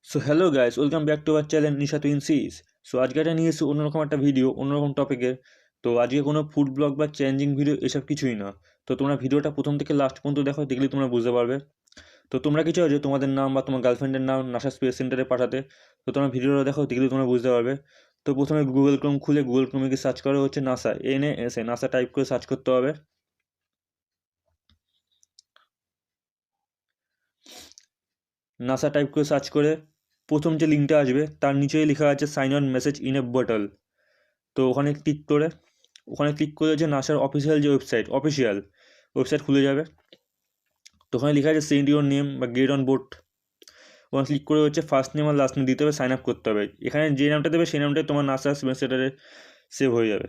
So hello guys, welcome back to our channel Nisha twin series. So আজকে একটা নিয়ে এসেছি অন্যরকম একটা ভিডিও, অন্যরকম টপিকের। তো আজকে কোনো ফুড ব্লগ বা চ্যালেঞ্জিং ভিডিও এসব কিছুই না। তো তোমরা ভিডিওটা প্রথম থেকে লাস্ট পর্যন্ত দেখো, দেখলেই তোমরা বুঝতে পারবে। তো তোমরা কি চাও যে তোমাদের নাম বা তোমার গার্লফ্রেন্ডের নাম নাসা স্পেস সেন্টারে পাঠাতে? তো তোমরা ভিডিওটা দেখো, দেখলেই তোমরা বুঝতে পারবে। তো প্রথমে গুগল ক্রোম খুলে গুগল ক্রোমে গিয়ে সার্চ করা হচ্ছে নাসা, NASA, নাসা টাইপ করে সার্চ করতে হবে। নাসা টাইপ করে সার্চ করে প্রথম যে লিঙ্কটা আসবে তার নিচেই লেখা আছে sign on message in a bottle. তো ওখানে ক্লিক করে হচ্ছে নাসার অফিসিয়াল যে অফিসিয়াল ওয়েবসাইট খুলে যাবে। তো ওখানে লেখা আছে সেন্ড ইউর নেম বা গেট অন বোর্ড। ওখানে ক্লিক করে হচ্ছে ফার্স্ট নেম আর লাস্ট নেম দিতে হবে, সাইন আপ করতে হবে। এখানে যে নামটা দেবে সেই নামটাই তোমার নাসার ওয়েবসাইটে সেভ হয়ে যাবে।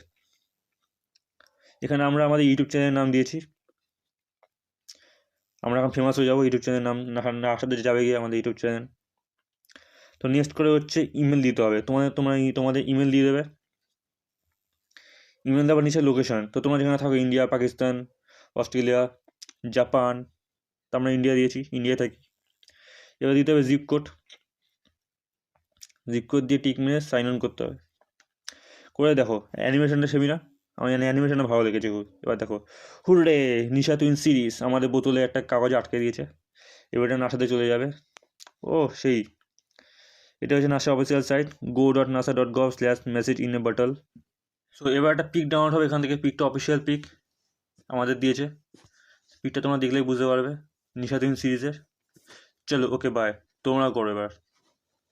এখানে আমরা আমাদের ইউটিউব চ্যানেলের নাম দিয়েছি, আমরা এখন ফেমাস হয়ে যাবো। ইউটিউব চ্যানেলের নাম নাসাতে যাবে গিয়ে আমাদের ইউটিউব চ্যানেল। তো নেক্সট করে হচ্ছে ইমেল দিতে হবে, তোমাদের ইমেল দিয়ে দেবে। ইমেল দেওয়ার নিচে লোকেশন, তো তোমরা যেখানে থাকো, ইন্ডিয়া, পাকিস্তান, অস্ট্রেলিয়া, জাপান। তো আমরা ইন্ডিয়া দিয়েছি, ইন্ডিয়া থাকি। এবার দিতে হবে জিপ কোড দিয়ে টিক মেরে সাইন অন করতে হবে। করে দেখো অ্যানিমেশনটা সেমি না? আমার জানি অ্যানিমেশনটা ভালো লেগেছে খুব। এবার দেখো, হুররে, নিশা টুইন সিরিজ আমাদের বোতলে একটা কাগজে আটকে দিয়েছে। এবার এটা নাসাতে চলে যাবে। ও সেই, এটা হচ্ছে NASA official site, go.nasa.gov/message in a bottle। So এবার একটা পিক ডাউনলোড হবে এখান থেকে, পিকটা অফিসিয়াল পিক আমাদের দিয়েছে। পিকটা তোমরা দেখলেই বুঝতে পারবে নিশা টুইন সিরিজের। চলো, ওকে, বাই। তোমরা করো এবার।